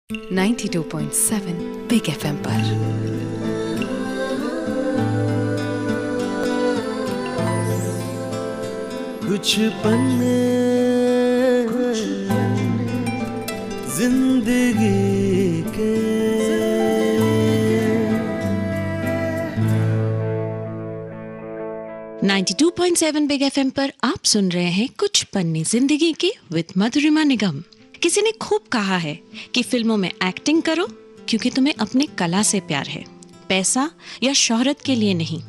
92.7 big FM पर कुछ पन्ने जिंदगी के 92.7 बिग एफएम पर आप सुन रहे हैं कुछ पन्ने जिंदगी के विद मधुरिमा निगम। किसी ने खूब कहा है कि फिल्मों में एक्टिंग करो क्योंकि तुम्हें अपने कला से प्यार है, पैसा या शोहरत के लिए नहीं।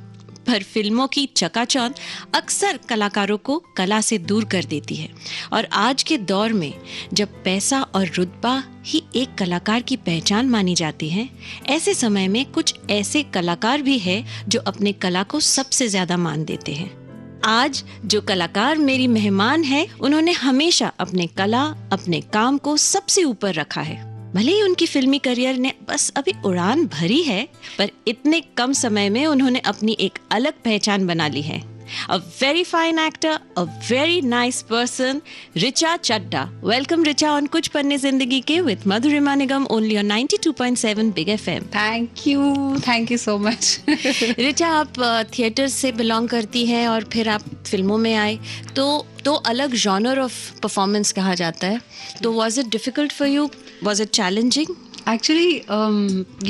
पर फिल्मों की चकाचौंध अक्सर कलाकारों को कला से दूर कर देती है और आज के दौर में जब पैसा और रुतबा ही एक कलाकार की पहचान मानी जाती है, ऐसे समय में कुछ ऐसे कलाकार भी हैं जो अपने कला को सबसे ज्यादा मान देते हैं। आज जो कलाकार मेरी मेहमान है, उन्होंने हमेशा अपने कला, अपने काम को सबसे ऊपर रखा है। भले ही उनकी फिल्मी करियर ने बस अभी उड़ान भरी है, पर इतने कम समय में उन्होंने अपनी एक अलग पहचान बना ली है। A very fine actor, a very nice person, Richa Chadda. Welcome Richa on कुछ पन्ने जिंदगी के with Madhurima Nigam only on 92.7 Big FM. Thank you so much. Richa, आप थिएटर से बिलोंग करती हैं और फिर आप फिल्मों में आए, तो अलग जॉनर ऑफ परफॉर्मेंस कहा जाता है। तो was it difficult for you? Was it challenging? Actually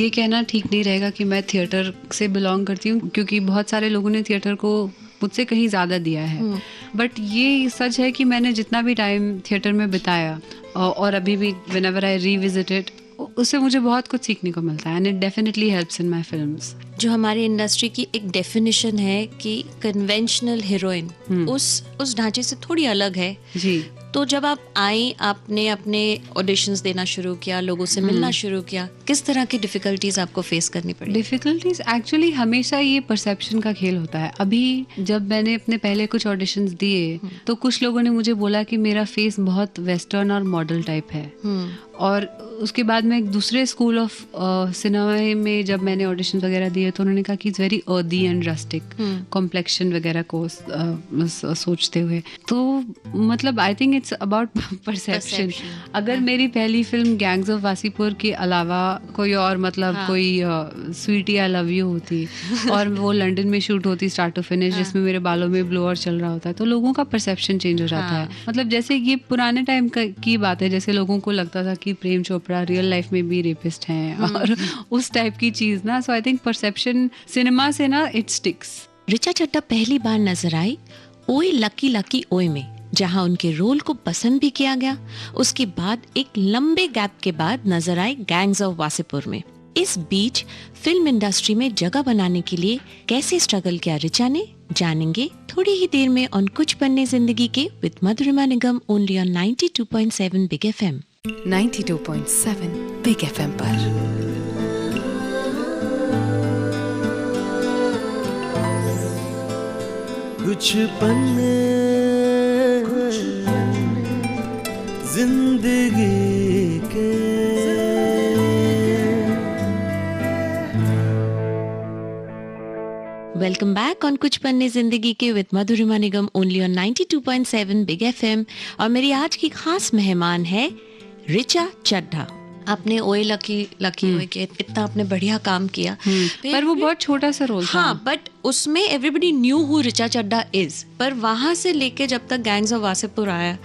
ये कहना ठीक नहीं रहेगा कि मैं थिएटर से बिलोंग करती हूँ, क्योंकि बहुत सारे लोगों ने थिएटर को मुझसे कहीं ज़्यादा दिया है। बट ये सच है कि मैंने जितना भी टाइम थिएटर में बिताया और अभी भी व्हेनेवर आई रीविजिट इट, उससे मुझे बहुत कुछ सीखने को मिलता है and it definitely helps in my films. जो हमारी इंडस्ट्री की एक डेफिनेशन है कि कन्वेंशनल हीरोइन उस ढांचे से थोड़ी अलग है जी। तो जब आप आई, आपने अपने ऑडिशंस देना शुरू किया, लोगों से मिलना शुरू किया, किस तरह की डिफिकल्टीज आपको फेस करनी पड़ी? डिफिकल्टीज एक्चुअली हमेशा ये परसेप्शन का खेल होता है। अभी जब मैंने अपने पहले कुछ ऑडिशंस दिए तो कुछ लोगों ने मुझे बोला कि मेरा फेस बहुत वेस्टर्न और मॉडल टाइप है, और उसके बाद मैं एक दूसरे स्कूल ऑफ सिनेमा में जब मैंने ऑडिशन वगैरह दिए तो उन्होंने कहा कि it's very earthy and rustic complexion वगैरह को सोचते हुए। तो मतलब I think it's about perception. अगर मेरी पहली फिल्म गैंग्स ऑफ वासीपुर के अलावा कोई और कोई स्वीटी आई लव यू होती और वो लंदन में शूट होती स्टार्ट टू फिनिश, जिसमें मेरे बालों में ब्लोअर चल रहा होता है, तो लोगों का परसेप्शन चेंज हो जाता है। मतलब जैसे ये पुराने टाइम की बात है, जैसे लोगों को लगता था कि प्रेम चोपड़ा रियल लाइफ में भी रेपिस्ट हैं और उस टाइप की चीज ना। सो आई थिंक परसेप्शन सिनेमा से ना इट स्टिक्स। रिचा चड्ढा पहली बार नजर आई ओए लकी लकी ओए में, जहां उनके रोल को पसंद भी किया गया। उसके बाद एक लंबे गैप के बाद नजर आई गैंग्स ऑफ वासेपुर में। इस बीच फिल्म इंडस्ट्री में जगह बनाने के लिए कैसे स्ट्रगल किया रिचा ने, जानेंगे थोड़ी ही देर में ऑन कुछ पन्ने जिंदगी के with Madhurima Nigam only on 92.7 big FM. 92.7 big FM पर कुछ पन्ने जिंदगी के वेलकम बैक ऑन कुछ पन्ने जिंदगी के with Madhurima Nigam only on 92.7 big FM. और मेरी आज की खास मेहमान है रिचा चड्ढा। आपने ओए लकी लकी ओए के इतना आपने बढ़िया काम किया, पर वो बहुत छोटा सा रोल था। हाँ, बट उसमें everybody knew who Richa Chadha is. पर वहां से लेके जब तक गैंग्स ऑफ वासेपुर आया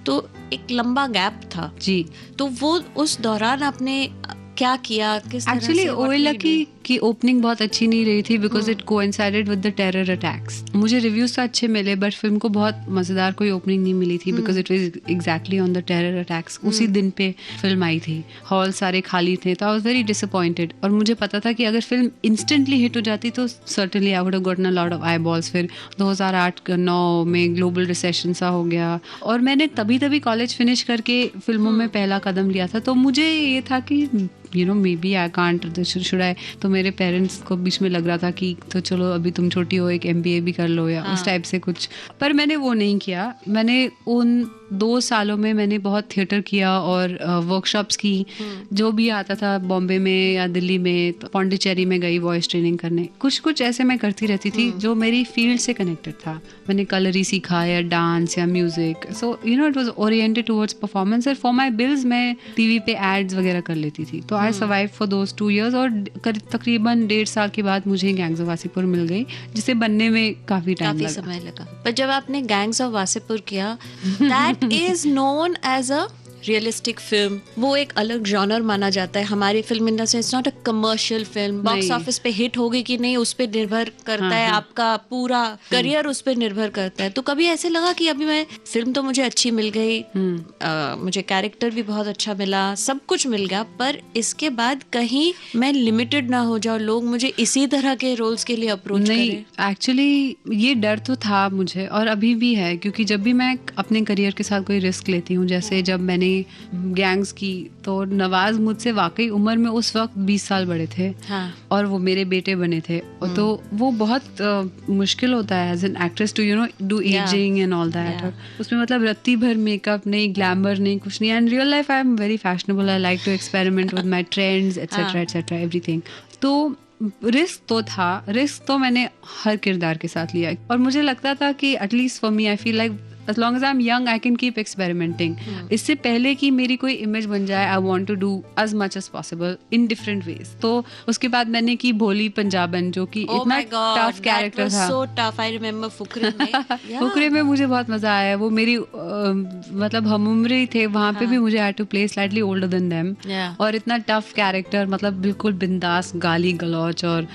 तो एक लंबा गैप था जी। तो वो उस दौरान आपने क्या किया, किस तरह से? एक्चुअली ओए लकी की ओपनिंग बहुत अच्छी नहीं रही थी because it coincided with the terror attacks. मुझे रिव्यूज तो अच्छे मिले बट फिल्म को बहुत मजेदार कोई ओपनिंग नहीं मिली थी because it was exactly on the terror attacks. उसी दिन पे फिल्म आई थी, हॉल सारे खाली थे, तो आई वाज वेरी डिसअपॉइंटेड। और मुझे पता था कि अगर फिल्म इंस्टेंटली हिट हो जाती तो certainly I would have gotten a lot of I balls. फिर 2008-9 में ग्लोबल रिसेशन सा हो गया और मैंने तभी कॉलेज फिनिश करके फिल्मों में पहला कदम लिया था। तो मुझे ये था कि maybe I can't, should I. तो मेरे पेरेंट्स को बीच में लग रहा था कि तो चलो अभी तुम छोटी हो, एक MBA भी कर लो या उस टाइप से कुछ। पर मैंने वो नहीं किया। मैंने उन 2 सालों में मैंने बहुत थिएटर किया और वर्कशॉप्स की, जो भी आता था बॉम्बे में या दिल्ली में, तो पौंडीचेरी में गई वॉइस ट्रेनिंग करने, कुछ ऐसे मैं करती रहती थी जो मेरी फील्ड से कनेक्टेड था। मैंने कलरी सीखा या डांस या music, so you know it was oriented towards performance. और फॉर माय बिल्स मैं टीवी पे एड्स वगैरह कर लेती थी। तो I survive for those 2 years और तकरीबन 1.5 साल के बाद मुझे गैंग्स ऑफ वासेपुर मिल गई, जिसे बनने में काफी समय लगा। पर जब आपने गैंग्स ऑफ वासेपुर किया, that is known as a realistic film, वो एक अलग जॉनर माना जाता है हमारी film industry. It's not a commercial film. Box office पे हिट होगी कि नहीं उस पर निर्भर करता है, आपका पूरा करियर उस पर निर्भर करता है। तो कभी ऐसे लगा कि अभी मैं फिल्म तो मुझे अच्छी मिल गई, मुझे कैरेक्टर भी बहुत अच्छा मिला, सब कुछ मिल गया, पर इसके बाद कहीं मैं लिमिटेड ना हो जाऊं, लोग मुझे इसी तरह के रोल्स के लिए अप्रोच नहीं करें। एक्चुअली ये डर तो था मुझे और अभी भी है, क्योंकि जब भी मैं अपने करियर के साथ कोई रिस्क लेती हूँ, जैसे जब मैंने गैंग्स की, तो नवाज मुझसे वाकई उम्र में उस वक्त 20 साल बड़े थे। हाँ। और वो मेरे बेटे बने थे। तो वो बहुत मुश्किल होता है as an actress to you know do ageing and all that. उसमें मतलब रत्ती भर मेकअप नहीं, ग्लैमर नहीं, कुछ नहीं। And real life I am very fashionable, I like to experiment with my trends etcetera everything. तो रिस्क तो था, रिस्क तो मैंने हर किरदार के साथ लिया और मुझे लगता था कि at least for me I feel like as long as I'm young I can keep experimenting. इससे पहले कि मेरी कोई इमेज बन जाए, I want to do as much as possible in different ways. तो उसके बाद मैंने की भोली पंजाबन, जो कि इतना टफ कैरेक्टर था। So tough. I remember Fukrey में। फुकरे में मुझे बहुत मजा आया। वो मेरी मतलब हम उम्र ही थे वहाँ पे भी मुझे had to play slightly older than them. और इतना टफ कैरेक्टर, मतलब बिल्कुल बिंदास, गाली गलौच और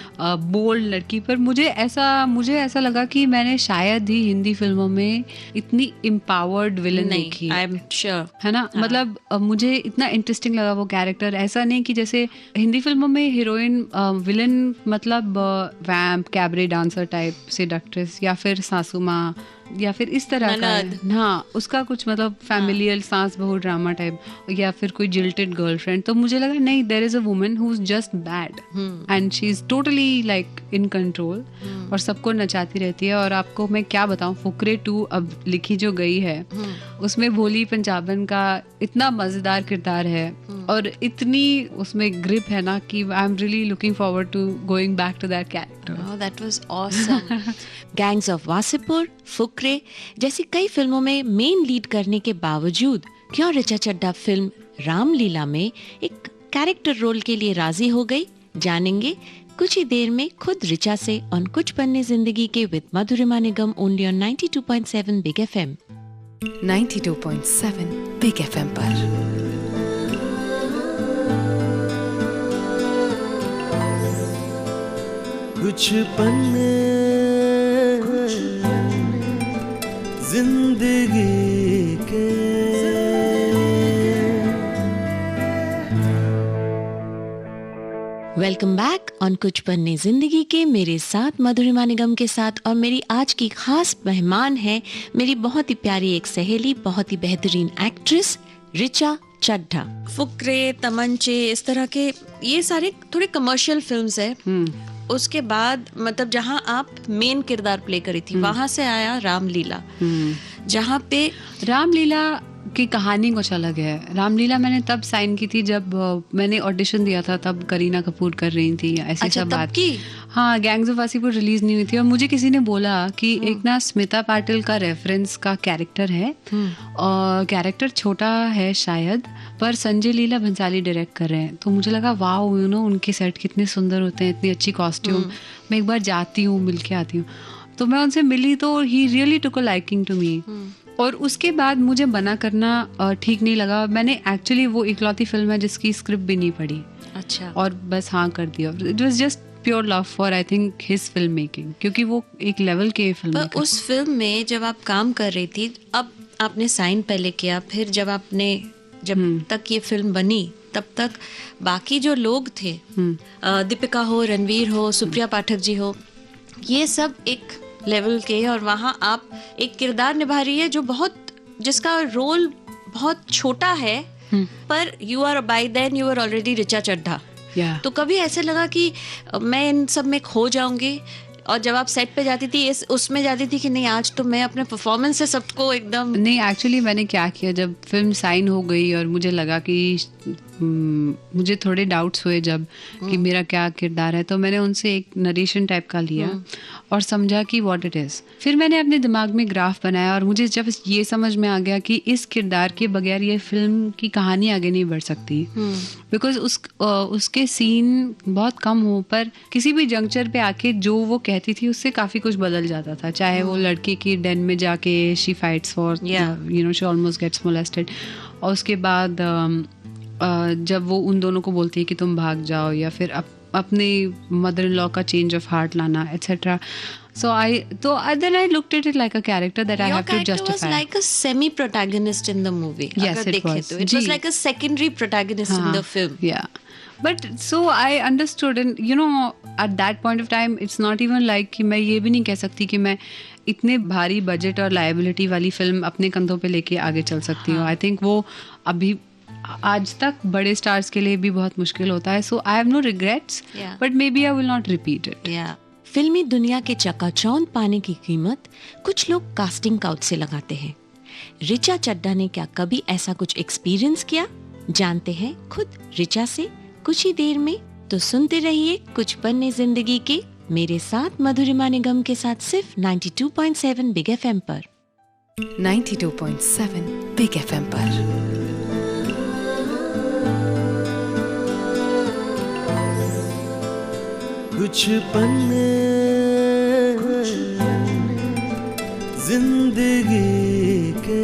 बोल्ड लड़की। पर मुझे ऐसा लगा कि मैंने शायद ही हिंदी फिल्मों में इतनी एम्पावर्ड विलन देखी, आई एम श्योर, है ना। मतलब मुझे इतना इंटरेस्टिंग लगा वो कैरेक्टर। ऐसा नहीं कि जैसे हिंदी फिल्मों में हीरोइन विलन मतलब वैम्प, कैबरे डांसर टाइप सेडक्ट्रेस या फिर सासू माँ या फिर इस तरह का, हाँ उसका कुछ मतलब फैमिलियल सास बहू ड्रामा टाइप, या फिर कोई जिल्टेड गर्लफ्रेंड। तो मुझे लगा नहीं, there is a woman who is just bad and she is totally like in control और सबको नचाती रहती है। और आपको मैं क्या बताऊं, फुकरे 2 अब लिखी जो गई है उसमें भोली पंजाबन का इतना मजेदार किरदार है और इतनी उसमें ग्रिप है ना कि I am really looking forward to going back to that character. Oh, that was awesome. Gangs of Wasseypur, Fukrey जैसी कई फिल्मों में मेन लीड करने के बावजूद क्यों ऋचा चड्ढा फिल्म रामलीला में एक कैरेक्टर रोल के लिए राजी हो गई, जानेंगे कुछ ही देर में खुद ऋचा से ऑन कुछ पन्ने जिंदगी के with Madhurima Nigam, only on 92.7 big FM. 92.7 big FM पर। कुछ पन्ने जिंदगी के। वेलकम बैक ऑन कुछ पन्ने जिंदगी के, मेरे साथ मधुरिमा निगम के साथ। और मेरी आज की खास मेहमान है मेरी बहुत ही प्यारी एक सहेली, बहुत ही बेहतरीन एक्ट्रेस ऋचा चड्ढा। फुकरे, तमंचे, इस तरह के ये सारे थोड़े कमर्शियल फिल्म्स है। उसके बाद मतलब जहां आप मेन किरदार प्ले करी थी, वहां से आया रामलीला, जहां पे रामलीला की कहानी कुछ अलग है। रामलीला मैंने तब साइन की थी जब मैंने ऑडिशन दिया था, तब करीना कपूर कर रही थी, ऐसी सब बात की। हाँ, गैंग्स ऑफ वासेपुर रिलीज नहीं हुई थी और मुझे किसी ने बोला कि एक ना स्मिता पाटिल का रेफरेंस का कैरेक्टर है और कैरेक्टर छोटा है शायद, पर संजय लीला भंसाली डायरेक्ट कर रहे हैं। तो मुझे लगा वाओ, यू नो उनके सेट कितने सुंदर होते हैं, इतनी अच्छी कॉस्ट्यूम। मैं एक बार जाती हूँ, मिल के आती हूँ। तो मैं उनसे मिली तो he really took a liking to me. और उसके बाद मुझे मना करना ठीक नहीं लगा। मैंने एक्चुअली वो इकलौती फिल्म है जिसकी स्क्रिप्ट भी नहीं पढ़ी। अच्छा। और बस हाँ कर दिया। It was just pure love for I think his film making, क्योंकि वो एक लेवल के फिल्म। उस फिल्म में जब आप काम कर रही थी, अब आपने साइन पहले किया, फिर जब तक ये फिल्म बनी तब तक बाकी जो लोग थे, दीपिका हो, रणवीर हो, सुप्रिया पाठक जी हो, ये सब एक लेवल के, और वहाँ आप एक किरदार निभा रही है जिसका रोल बहुत छोटा है, पर you are by then you are already Richa Chadha. तो कभी ऐसे लगा कि मैं इन सब में खो जाऊंगी, और जब आप सेट पे जाती थी उसमें जाती थी कि नहीं आज तो मैं अपने परफॉर्मेंस से सबको एकदम नहीं, एक्चुअली मैंने क्या किया, जब फिल्म साइन हो गई और मुझे लगा कि मुझे थोड़े डाउट्स हुए जब कि मेरा क्या किरदार है, तो मैंने उनसे एक नरेशन टाइप का लिया और समझा कि व्हाट इट इज़। फिर मैंने अपने दिमाग में ग्राफ बनाया और मुझे जब ये समझ में आ गया कि इस किरदार के बगैर ये फिल्म की कहानी आगे नहीं बढ़ सकती, बिकॉज उसके सीन बहुत कम हो पर किसी भी जंक्चर पे आके जो वो कहती थी उससे काफ़ी कुछ बदल जाता था। चाहे वो लड़के की डेन में जाके she fights for you know she almost gets molested, और उसके बाद जब वो उन दोनों को बोलती है कि तुम भाग जाओ, या फिर अपने मदर इन लॉ का चेंज ऑफ हार्ट लाना etcetera. So then I looked at it like a character that I have to justify. Your character was like a semi-protagonist in the movie. Yes, it was. It was like a secondary protagonist in the film. Yeah. But so I understood, and you know, at that point of time, it's not even like कि मैं ये भी नहीं कह सकती कि मैं इतने भारी बजट और लाइबिलिटी वाली फिल्म अपने कंधों पे लेके आगे चल सकती हूँ। I think वो अभी आज तक बड़े स्टार्स के लिए भी बहुत मुश्किल होता है। So I have no regrets, but maybe I will not repeat it. Yeah. फिल्मी दुनिया के चकाचौंध पाने की कीमत कुछ लोग कास्टिंग काउच से लगाते हैं। ऋचा चड्ढा ने क्या कभी ऐसा कुछ एक्सपीरियंस किया? जानते हैं खुद ऋचा से कुछ ही देर में। तो सुनते रहिए कुछ पन्ने जिंदगी के मेरे साथ मधुरिमा निगम के साथ सिर्फ 92.7 बिग एफएम पर। 92.7 बिग एफएम पर। कुछ पन्ने जिंदगी के।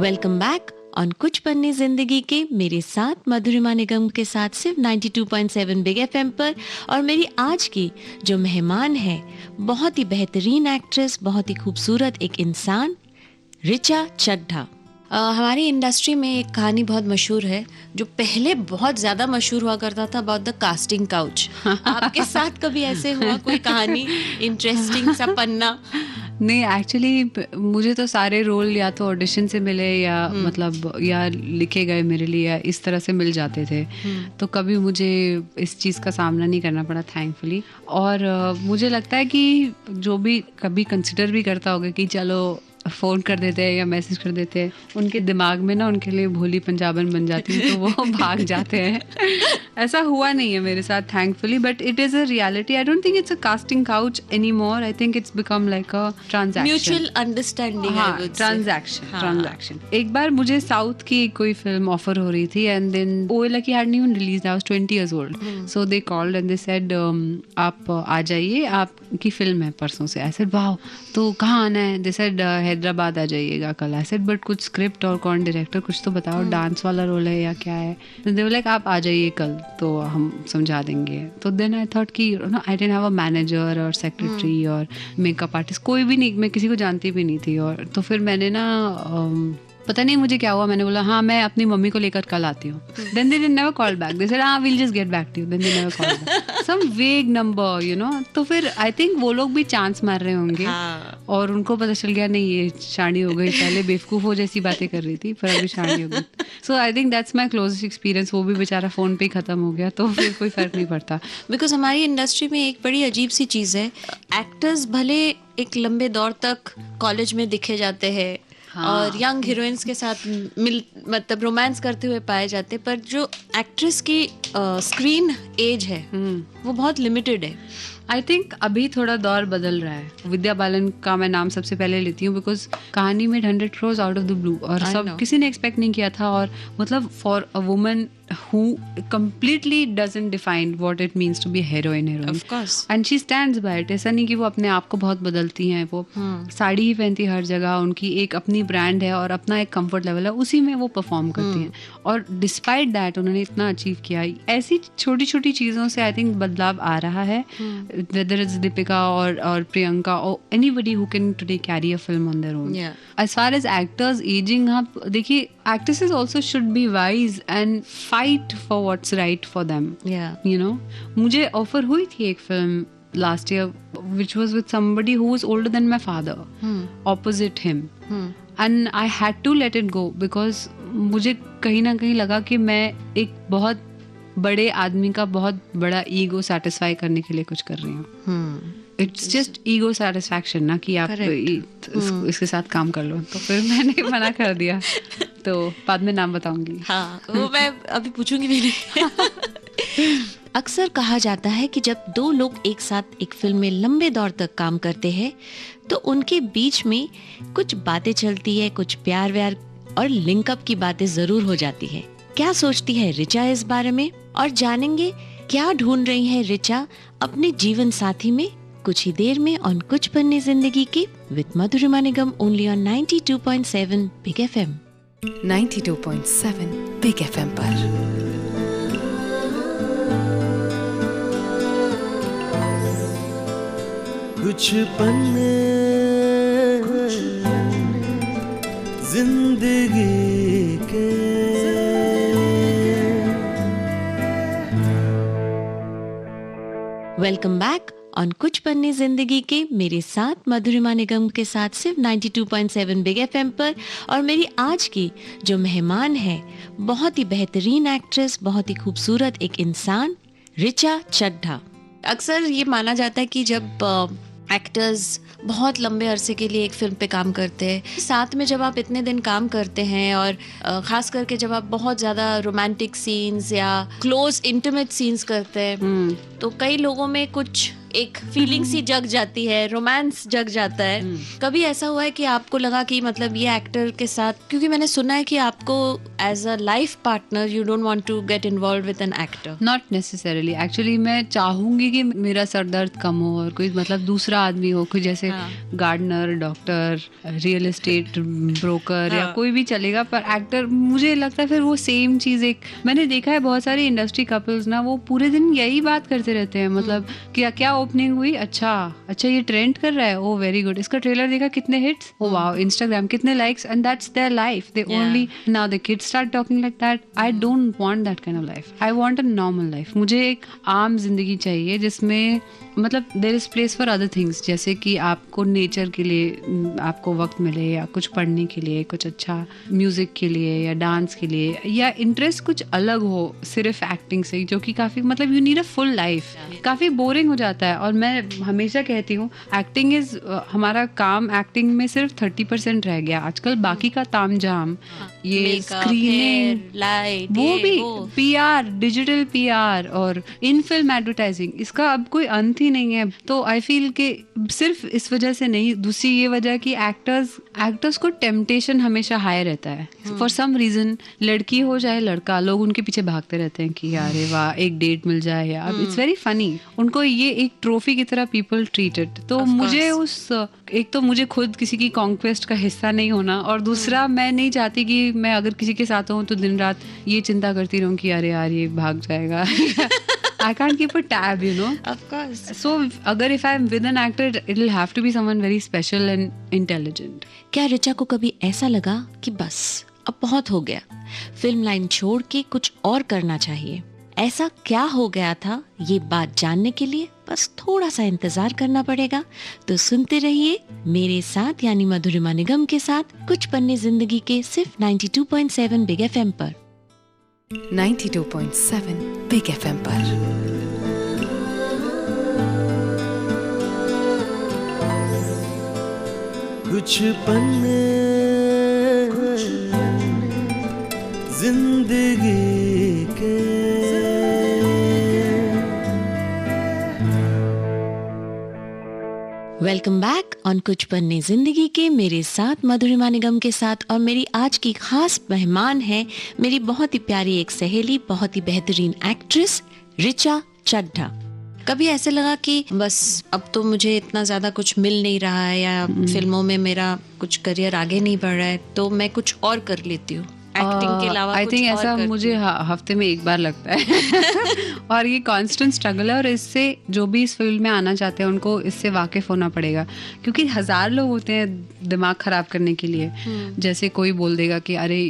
वेलकम बैक ऑन कुछ पन्ने जिंदगी के मेरे साथ मधुरिमा निगम के साथ सिर्फ 92.7 बिग एफएम पर। और मेरी आज की जो मेहमान है बहुत ही बेहतरीन एक्ट्रेस, बहुत ही खूबसूरत एक इंसान, ऋचा चड्ढा। हमारी इंडस्ट्री में एक कहानी बहुत मशहूर है जो पहले बहुत ज़्यादा मशहूर हुआ करता था, अबाउट द कास्टिंग काउच। आपके साथ कभी ऐसे हुआ कोई कहानी, इंटरेस्टिंग सा पन्ना? नहीं, एक्चुअली मुझे तो सारे रोल या तो ऑडिशन से मिले या मतलब या लिखे गए मेरे लिए या इस तरह से मिल जाते थे। तो कभी मुझे इस चीज़ का सामना नहीं करना पड़ा थैंकफुली। और मुझे लगता है कि जो भी कभी कंसिडर भी करता होगा कि चलो फ़ोन कर देते हैं या मैसेज कर देते हैं, उनके दिमाग में ना उनके लिए भोली पंजाबन बन जाती है, तो वो भाग जाते हैं। ऐसा हुआ नहीं है मेरे साथ thankfully, but it is a reality. I don't think it's a casting couch any more. I think it's become like a transaction, mutual understanding. हाँ, ट्रांजैक्शन। एक बार मुझे साउथ की कोई फिल्म ऑफर हो रही थी, and then Oye Lucky had new release, I was 20 years old. So they called and they said आप आ जाइए, आपकी फिल्म है परसों से। I said वाह, तो कहाँ आना है? They said हैदराबाद आ जाइएगा कल। I said बट कुछ स्क्रिप्ट और कौन डायरेक्टर कुछ तो बताओ, डांस वाला रोल है या क्या है? Then they were like आप आ जाइए कल तो हम समझा देंगे। तो देन आई थॉट कि I didn't have a manager और सेक्रेटरी और मेकअप आर्टिस्ट, कोई भी नहीं, मैं किसी को जानती भी नहीं थी। और तो फिर मैंने ना पता नहीं मुझे क्या हुआ, मैंने बोला हाँ मैं अपनी मम्मी को लेकर कल आती हूँ। Then they never call back, they said हाँ we'll just get back to you. Then they never call back, some vague number you know. तो फिर आई थिंक वो लोग भी चांस मार रहे होंगे और उनको पता चल गया नहीं ये शादी हो गई, पहले बेवकूफ़ों जैसी बातें कर रही थी पर अभी शादी हो गई। So I think that's my closest experience. वो भी बेचारा फ़ोन पे ही ख़त्म हो गया, तो फिर कोई फ़र्क नहीं पड़ता। बिकॉज हमारी इंडस्ट्री में एक बड़ी अजीब सी चीज़ है, एक्टर्स भले एक लंबे दौर तक कॉलेज में दिखे जाते हैं और यंग हीरोइंस के साथ मतलब रोमांस करते हुए पाए जाते, पर जो एक्ट्रेस की स्क्रीन एज है वो बहुत लिमिटेड है। आई थिंक अभी थोड़ा दौर बदल रहा है। विद्या बालन का मैं नाम सबसे पहले लेती हूँ बिकॉज कहानी में 100 crores out of the blue, और सब किसी ने एक्सपेक्ट नहीं किया था। और मतलब for a woman who completely doesn't define what it means to be a heroine. Of course. And she stands by it. ऐसा नहीं कि वो अपने आप को बहुत बदलती हैं, वो साड़ी ही पहनती हर जगह, उनकी एक अपनी ब्रांड है और अपना एक कंफर्ट लेवल है, उसी में वो परफॉर्म करती हैं। और डिस्पाइट दैट उन्होंने इतना अचीव किया। ऐसी छोटी छोटी चीज़ों से आई थिंक बदलाव आ रहा है, whether it's दीपिका और प्रियंका और anybody who can today carry a film on their own. As far as actors aging up, देखिए actresses also should be wise and fight for what's right for them. You know, मुझे offer हुई थी एक film last year which was with somebody who was older than my father, opposite him, and I had to let it go because मुझे कहीं ना कहीं लगा कि मैं एक बहुत बड़े आदमी का बहुत बड़ा ईगो सेटिस्फाई करने के लिए कुछ कर रही हूँ। इट्स जस्ट ईगो सेटिस्फैक्शन ना कि आप इसके साथ काम कर लो। तो फिर मैंने मना कर दिया, तो बाद में नाम बताऊंगी। हाँ, वो मैं अभी पूछूंगी भी नहीं। अक्सर कहा जाता है कि जब दो लोग एक साथ एक फिल्म में लंबे दौर तक काम करते हैं तो उनके बीच में कुछ बातें चलती है, कुछ प्यार व्यार और लिंकअप की बातें जरूर हो जाती है। क्या सोचती है रिचा इस बारे में, और जानेंगे क्या ढूंढ रही है रिचा अपने जीवन साथी में कुछ ही देर में ऑन कुछ पन्ने जिंदगी की with Madhurima Nigam, only on 92.7 big FM. 92.7 big FM पर। कुछ पन्ने जिंदगी के। वेलकम बैक ऑन कुछ पन्ने जिंदगी के, मेरे साथ मधुरिमा निगम के साथ सिर्फ 92.7 बिग एफएम पर। और मेरी आज की जो मेहमान है, बहुत ही बेहतरीन एक्ट्रेस, बहुत ही खूबसूरत एक इंसान, रिचा चड्ढा। अक्सर ये माना जाता है कि जब एक्टर्स बहुत लंबे अरसे के लिए एक फिल्म पे काम करते हैं, साथ में जब आप इतने दिन काम करते हैं और खास करके जब आप बहुत ज़्यादा रोमांटिक सीन्स या क्लोज इंटीमेट सीन्स करते हैं, तो कई लोगों में कुछ एक फीलिंग सी जग जाती है, रोमांस जग जाता है। कभी ऐसा हुआ है कि आपको लगा कि मतलब ये एक्टर के साथ, क्योंकि मैंने सुना है कि आपको as a life partner you don't want to get involve with an actor? Not necessarily, actually मैं चाहूंगी कि मेरा सर दर्द कम हो और कोई मतलब दूसरा आदमी हो, कोई जैसे gardener, doctor, real estate broker या कोई भी चलेगा, पर एक्टर मुझे लगता है फिर वो सेम चीज। एक मैंने देखा है बहुत सारे इंडस्ट्री कपल्स ना, वो पूरे दिन यही बात करते रहते हैं, मतलब क्या ओपनिंग हुई, अच्छा ये ट्रेंड कर रहा है, ओ वेरी गुड, इसका ट्रेलर देखा, कितने हिट्स, ओ वाओ, इंस्टाग्राम कितने likes, and that's their life. They only now the kids start talking like that. I don't want that kind of life, I want a normal life. मुझे एक आम जिंदगी चाहिए जिसमें मतलब there is place for other things, जैसे कि आपको नेचर के लिए आपको वक्त मिले, या कुछ पढ़ने के लिए, कुछ अच्छा म्यूजिक के लिए या डांस के लिए, या इंटरेस्ट कुछ अलग हो सिर्फ एक्टिंग से, जो कि काफी मतलब you need a full life. काफी बोरिंग हो जाता है। और मैं हमेशा कहती हूँ एक्टिंग इज हमारा काम एक्टिंग में सिर्फ 30% रह गया आजकल। बाकी का तामझाम, ये स्क्रीनिंग, लाइट, वो भी PR, डिजिटल PR और इन फिल्म एडवर्टाइजिंग, इसका अब कोई अंत ही नहीं है। तो आई फील कि सिर्फ इस वजह से नहीं, दूसरी ये वजह कि एक्टर्स को टेम्पटेशन हमेशा हाई रहता है फॉर सम रीजन। लड़की हो चाहे लड़का, लोग उनके पीछे भागते रहते हैं कि यार वाह एक डेट मिल जाए, या इट्स वेरी फनी। उनको ये एक ट्रॉफी की तरह पीपल ट्रीट इट। तो मुझे एक तो मुझे खुद किसी की कॉन्क्वेस्ट का हिस्सा नहीं होना, और दूसरा मैं नहीं चाहती कि मैं अगर किसी के साथ हूँ तो दिन रात ये चिंता करती रहूँ कि अरे यार ये भाग जाएगा। I can't keep a tab, you know. Of course. So, अगर if I'm with an actor, it'll have to be someone very special and intelligent. क्या रिचा को कभी ऐसा लगा कि बस अब बहुत हो गया, फिल्म लाइन छोड़ के कुछ और करना चाहिए? ऐसा क्या हो गया था, ये बात जानने के लिए बस थोड़ा सा इंतजार करना पड़ेगा। तो सुनते रहिए मेरे साथ, यानी मधुरिमा निगम के साथ, कुछ पन्ने जिंदगी के सिर्फ 92.7 बिग एफएम पर। 92.7 बिग एफएम पर। कुछ पन्ने जिंदगी के। वेलकम बैक ऑन कुछ पन्ने जिंदगी के, मेरे साथ मधुरिमा निगम के साथ। और मेरी आज की खास मेहमान है मेरी बहुत ही प्यारी एक सहेली, बहुत ही बेहतरीन एक्ट्रेस रिचा चड्ढा। कभी ऐसे लगा कि बस अब तो मुझे इतना ज़्यादा कुछ मिल नहीं रहा है, या फिल्मों में मेरा कुछ करियर आगे नहीं बढ़ रहा है, तो मैं कुछ और कर लेती हूँ एक्टिंग के अलावा? आई थिंक ऐसा मुझे हफ्ते में एक बार लगता है। और ये कांस्टेंट स्ट्रगल है, और इससे जो भी इस फील्ड में आना चाहते हैं उनको इससे वाकिफ होना पड़ेगा, क्योंकि 1000 लोग होते हैं दिमाग खराब करने के लिए। जैसे कोई बोल देगा कि अरे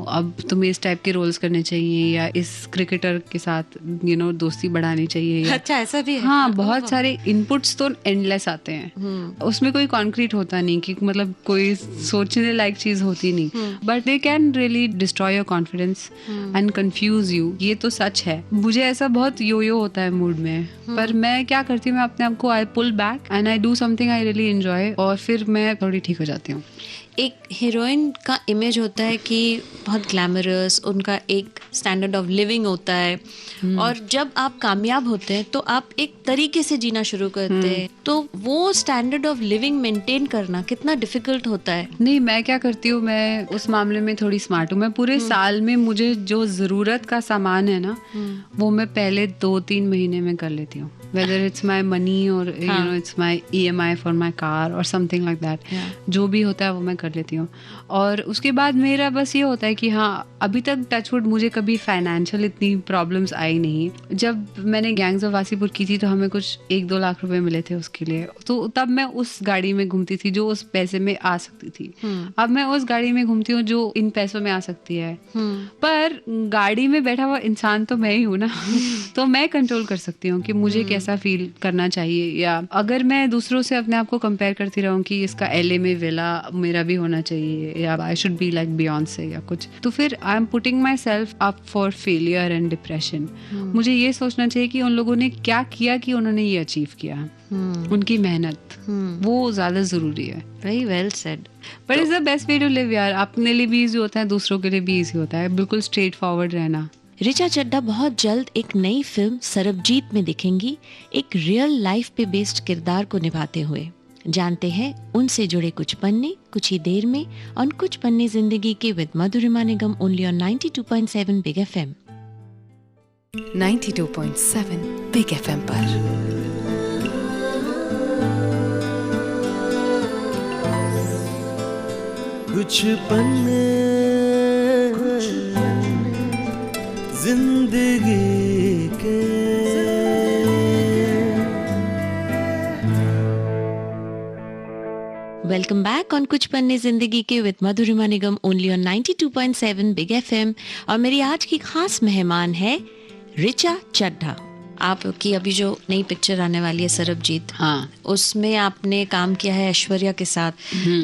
अब तुम्हें इस टाइप के रोल्स करने चाहिए, या इस क्रिकेटर के साथ दोस्ती बढ़ानी चाहिए। अच्छा, ऐसा भी है? हाँ, बहुत सारे इनपुट्स तो एंडलेस आते हैं, उसमें कोई कॉन्क्रीट होता नहीं, कि मतलब कोई सोचने लायक चीज होती नहीं। But they can really destroy your confidence and confuse you. ये तो सच है. मुझे ऐसा बहुत यो होता है मूड में, पर मैं क्या करती हूँ, मैं अपने आप को I pull back and I do something I really enjoy, और फिर मैं थोड़ी ठीक हो जाती हूँ. एक हीरोइन का इमेज होता है कि बहुत ग्लैमरस, उनका एक स्टैंडर्ड ऑफ लिविंग होता है, और जब आप कामयाब होते हैं तो आप एक तरीके से जीना शुरू करते हैं, तो वो स्टैंडर्ड ऑफ लिविंग मेंटेन करना कितना डिफिकल्ट होता है. नहीं, मैं क्या करती हूँ, मैं उस मामले में थोड़ी स्मार्ट हूँ. मैं पूरे साल में मुझे जो ज़रूरत का सामान है ना, वो मैं पहले 2-3 महीने में कर लेती हूँ. whether it's my money or you know it's my EMI for my car or something like that. जो भी होता है वो मैं कर लेती हूँ. और उसके बाद मेरा बस ये होता है कि हाँ, अभी तक टचवुड मुझे कभी फाइनेंशियल इतनी प्रॉब्लम्स आई नहीं. जब मैंने गैंग्स ऑफ वासीपुर की थी तो हमें कुछ 1-2 लाख रुपए मिले थे उसके लिए, तो तब मैं उस गाड़ी में घूमती थी जो उस पैसे में आ सकती थी. अब मैं उस गाड़ी में घूमती हूँ जो इन पैसों में आ सकती है. पर गाड़ी में बैठा हुआ इंसान तो मैं ही हूँ ना. तो मैं कंट्रोल कर सकती हूँ कि मुझे कैसा फील करना चाहिए. या अगर मैं दूसरों से अपने आप को कंपेयर करती रहूँ कि इसका LA में विला मेरा भी होना चाहिए, या I should be like Beyonce या कुछ, तो फिर I am putting my self up for failure and depression. मुझे ये सोचना चाहिए कि उन लोगों ने क्या किया कि उन्होंने ये अचीव किया. उनकी मेहनत वो ज्यादा जरूरी है. Very well said. But is the best way to live यार. अपने लिए भी इजी होता है, दूसरों के लिए भी इजी होता है. बिल्कुल स्ट्रेट फॉरवर्ड रहना. ऋचा चड्ढा बहुत जल्द एक नई फिल्म सरबजीत में दिखेंगी, एक रियल लाइफ पे बेस्ड किरदार को निभाते हुए. जानते हैं उनसे जुड़े कुछ पन्ने कुछ ही देर में और कुछ पन्ने जिंदगी के with Madhurima Nigam only on 92.7 big FM. 92.7 big FM पर कुछ पन्ने जिंदगी के. वेलकम बैक ऑन कुछ पन्ने जिंदगी के with Madhurima Nigam only on 92.7 big FM. और मेरी आज की खास मेहमान है ऋचा चड्ढा. आपकी अभी जो नई पिक्चर आने वाली है सरबजीत, हाँ, उसमें आपने काम किया है ऐश्वर्या के साथ,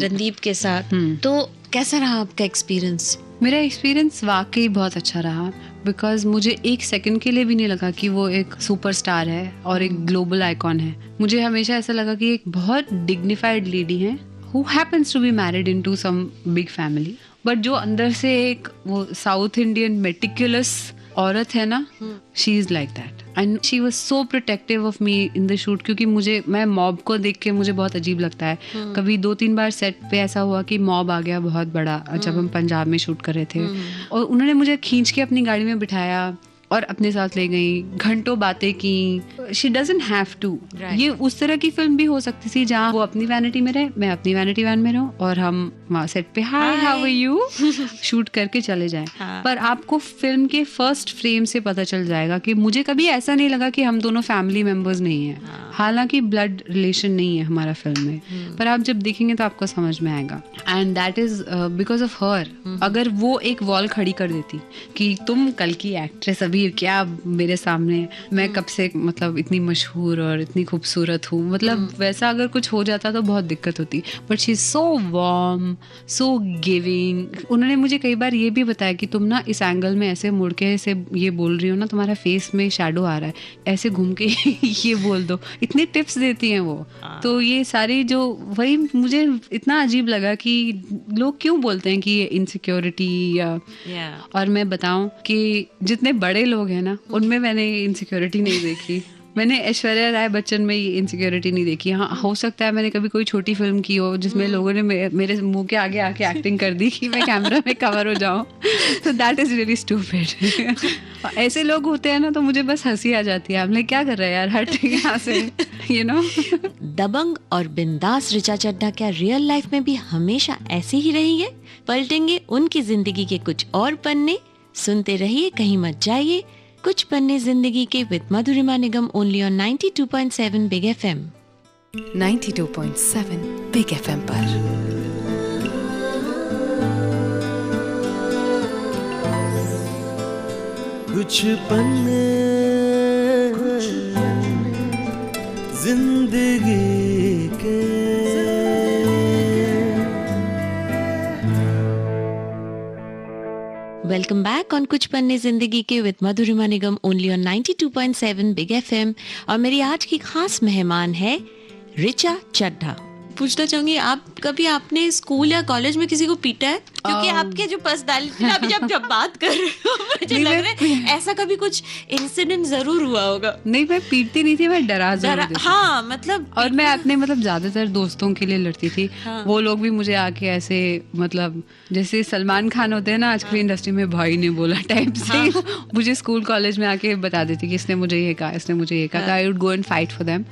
रणदीप के साथ. तो कैसा रहा आपका एक्सपीरियंस? मेरा एक्सपीरियंस वाकई बहुत अच्छा रहा, बिकॉज मुझे एक सेकंड के लिए भी नहीं लगा कि वो एक सुपरस्टार है और एक ग्लोबल आइकॉन है. मुझे हमेशा ऐसा लगा कि एक बहुत डिग्निफाइड लेडी है who happens to be married into some big family, but जो अंदर से एक वो साउथ इंडियन मेटिकुलस औरत है ना, she is like that. And she was so protective of me in the shoot, क्योंकि मैं मॉब को देख के मुझे बहुत अजीब लगता है. कभी 2-3 बार सेट पे ऐसा हुआ कि मॉब आ गया बहुत बड़ा, जब हम पंजाब में शूट कर रहे थे, और उन्होंने मुझे खींच के अपनी गाड़ी में बिठाया और अपने साथ ले गई, घंटों बातें की. She doesn't have to. ये उस तरह की फिल्म भी हो सकती थी जहाँ वो अपनी वैनिटी में रहे, मैं अपनी वैनिटी वैन में रहूं, और हम वहाँ सेट पे hi how are you shoot करके चले जाएं. पर आपको फिल्म के फर्स्ट फ्रेम से पता चल जाएगा कि मुझे कभी ऐसा नहीं लगा कि हम दोनों फैमिली मेंबर्स नहीं हैं. हालांकि ब्लड रिलेशन नहीं है हमारा फिल्म में, पर आप जब देखेंगे तो आपको समझ में आएगा. And that is because of her. अगर वो एक वॉल खड़ी कर देती कि तुम कल की एक्ट्रेस, अभी क्या मेरे सामने, मैं कब से मतलब इतनी मशहूर और इतनी खूबसूरत हूँ, मतलब वैसा अगर कुछ हो जाता तो बहुत दिक्कत होती. But she is so warm, so giving. उन्होंने मुझे कई बार ये भी बताया कि तुम ना इस एंगल में ऐसे मुड़ के ऐसे ये बोल रही हो ना, तुम्हारा फेस में शैडो आ रहा है, ऐसे घूम के ये बोल दो. इतनी टिप्स देती हैं वो. तो ये सारी जो, वही मुझे इतना अजीब लगा कि लोग क्यों बोलते हैं कि ये इनसिक्योरिटी या और मैं बताऊं कि जितने बड़े लोग हैं ना, उनमें मैंने इनसिक्योरिटी नहीं देखी. मैंने ऐश्वर्या राय बच्चन में ये इनसिक्योरिटी नहीं देखी. हाँ, हो सकता है मैंने कभी कोई छोटी फिल्म की हो जिसमें लोगों ने मेरे मुंह के आगे आके एक्टिंग कर दी कि मैं कैमरा में कवर हो जाऊं. तो दैट इज रियली स्टूपिड. ऐसे लोग होते हैं ना, तो मुझे बस हंसी आ जाती है. हमने क्या कर रहे हैं यार, हट यहाँ से, यू नो. दबंग और बिंदास ऋचा चड्ढा क्या रियल लाइफ में भी हमेशा ऐसे ही रही है? पलटेंगे उनकी जिंदगी के कुछ और पन्ने. सुनते रहिए, कहीं मत जाइए. कुछ पन्ने जिंदगी के with Madhurima Nigam only on 92.7 big FM. 92.7 big FM पर कुछ पन्ने जिंदगी के. वेलकम बैक ऑन कुछ पन्ने जिंदगी के with Madhurima Nigam only on 92.7 big FM. और मेरी आज की खास मेहमान है रिचा चड्ढा। पूछना चाहूंगी, आप कभी आपने स्कूल या कॉलेज में किसी को पीटा है? क्योंकि आपके जो पर्सनालिटी अभी जब बात कर रहे हो मुझे लग रहा है ऐसा कभी कुछ इंसिडेंट जरूर हुआ होगा। नहीं, मैं पीटती नहीं थी, मैं डरा जरूर देती थी। हाँ, मतलब और मैं अपने ज्यादातर दोस्तों के लिए लड़ती थी। हाँ। वो लोग भी मुझे आके ऐसे जैसे सलमान खान होते हैं ना आजकल इंडस्ट्री में, भाई ने बोला टाइप से मुझे स्कूल कॉलेज में आके बता देती कि इसने मुझे ये कहा, इसने मुझे ये कहा। I would go and fight for them,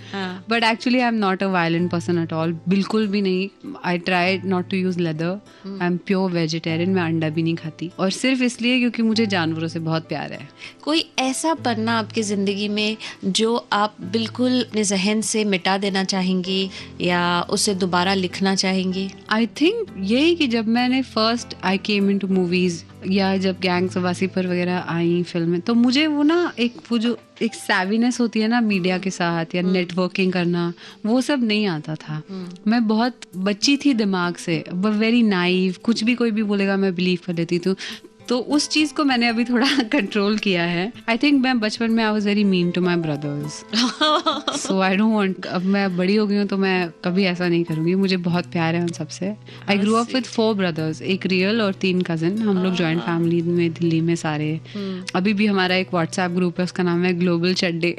but actually I am not a violent person at all, बिल्कुल भी नहीं। I try not to use leather, I am pure vegetarian, मैं अंडा भी नहीं खाती, और सिर्फ इसलिए क्योंकि मुझे जानवरों से बहुत प्यार है। कोई ऐसा पन्ना आपकी जिंदगी में जो आप बिल्कुल अपने जहन से मिटा देना चाहेंगी या उसे दोबारा लिखना चाहेंगी? आई थिंक यही कि जब मैंने फर्स्ट आई केम इनटू मूवीज या जब गैंग्स ऑफ वासेपुर वगैरह आई फिल्में, तो मुझे वो ना वो जो एक सैवीनेस होती है ना मीडिया के साथ या नेटवर्किंग करना, वो सब नहीं आता था। मैं बहुत बच्ची थी दिमाग से, वेरी नाइव, कुछ भी कोई भी बोलेगा मैं बिलीव कर लेती थी। तो उस चीज को मैंने अभी थोड़ा कंट्रोल किया है। आई थिंक मैं बचपन में I was very mean to my brothers, so I don't want, अब मैं बड़ी हो गई हूँ तो मैं कभी ऐसा नहीं करूंगी। मुझे बहुत प्यार है उन सबसे। I grow up with 4 brothers, एक रियल और 3 कजिन। हम लोग जॉइंट फैमिली में दिल्ली में सारे। अभी भी हमारा एक व्हाट्सएप ग्रुप है, उसका नाम है global चड्डे।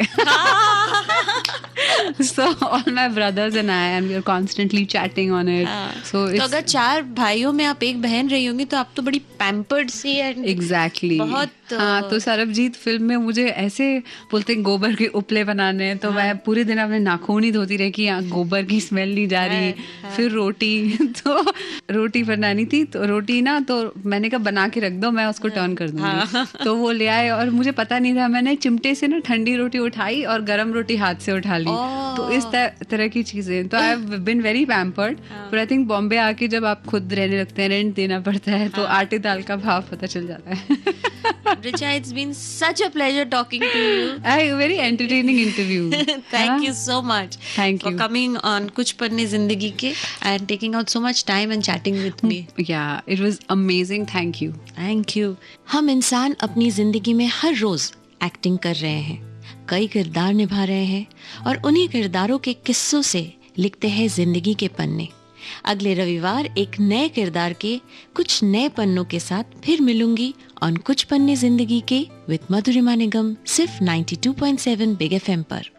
So all my brothers and I, and we are constantly chatting on it. So तो अगर 4 भाइयों में आप एक बहन रही होंगी तो आप तो बड़ी पैम्पर्ड सी है। Exactly. बहुत हाँ, तो सरबजीत फिल्म में मुझे ऐसे बोलते हैं गोबर के उपले बनाने हैं, तो मैं पूरे दिन अपने नाखून ही धोती रही कि यहाँ गोबर की स्मेल नहीं जा रही। फिर रोटी, तो रोटी बनानी थी, तो रोटी ना, तो मैंने कहा बना के रख दो, मैं उसको टर्न कर दूंगी। तो वो ले आए और मुझे पता नहीं था, मैंने चिमटे से ना ठंडी रोटी उठाई और गर्म रोटी हाथ से उठा ली। तो इस तरह की चीजें, तो I have been very pampered. पर आई थिंक बॉम्बे आके जब आप खुद रहने लगते हैं, रेंट देना पड़ता है, तो आटे दाल का भाव पता चल जाता है। Richa, it's been such a pleasure talking to you. Very entertaining interview. Thank you so much. Thank you for coming on कुछ पन्ने जिंदगी के and taking out so much time and chatting with me. Yeah, it was amazing. Thank you. Thank you. हम इंसान अपनी जिंदगी में हर रोज acting कर रहे हैं, कई किरदार निभा रहे हैं और उन्हीं किरदारों के किस्सों से लिखते हैं जिंदगी के पन्ने। अगले रविवार एक नए किरदार के कुछ नए पन्नों के साथ फिर मिलूंगी ऑन कुछ पन्ने जिंदगी के विद मधुरिमा निगम, सिर्फ 92.7 बिग एफएम पर।